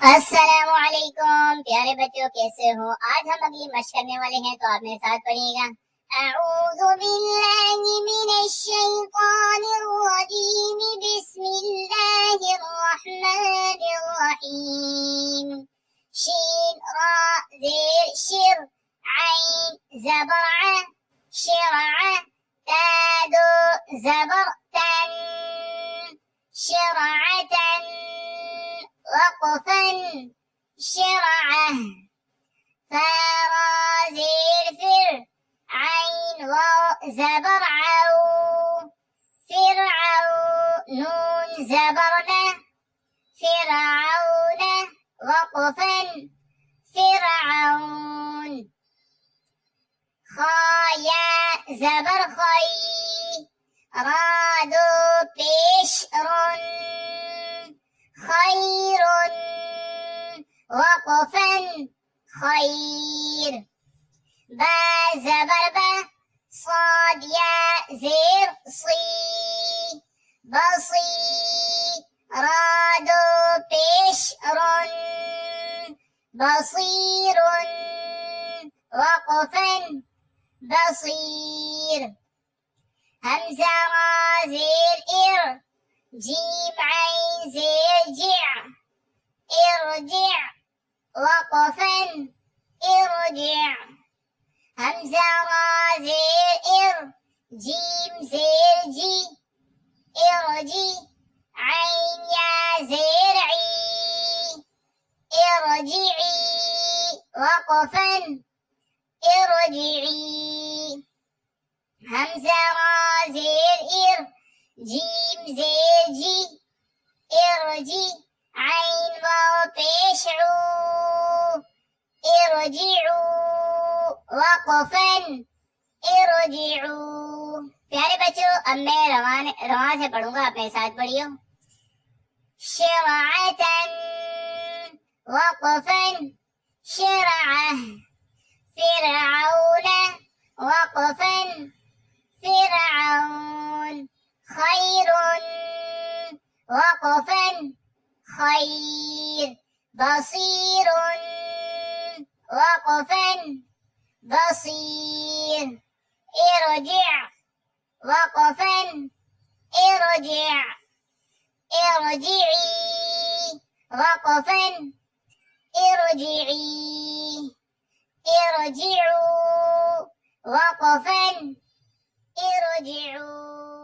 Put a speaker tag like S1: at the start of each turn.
S1: السلام علیکم پیارے بچوں، کیسے ہو؟ آج ہم اگلی مشق کرنے والے ہیں، تو آپ میرے ساتھ پڑھیے گا۔ اعوذ باللہ من الشیطان الرجیم، بسم اللہ الرحمن الرحیم۔ شین را زیر شر، عین زبر ع، شرع، تادو زبر تن، شرعتن، وقفا شرعه، فرازير فر، عين واو زبر عو، فرعو، نون زبرنا، فرعون، وقفا فرعون، خايا زبر خي، رادو پیش رن، خير، وقفا خير، با زبر با، صاد يا زير صي، بصي، رادو پیش رن، بصير، وقفا بصير، همزة را زير إر، جيم عين زير جع، ارجع، وقفا ارجع، همزة را زير إر، جيم زير جي، ارجي، عين يا زير عي، ارجعي، وقفا ارجعي، همزة را زير إر، جيم زير جي، ارجي، عين واو پیش عو، ارجعوا، وقفا ارجعوا۔ پیارے بچوں، اب میں رواں سے پڑھوں گا، اپنے ساتھ پڑھیو۔ شرعتن، وقفا شرعه، فرعون، وقفا فرعون، خير، وقفا خير، بصير، وقفا بصير، ارجع، وقفا ارجع، ارجعي، وقفا ارجعي، ارجعوا، وقفا ارجعوا۔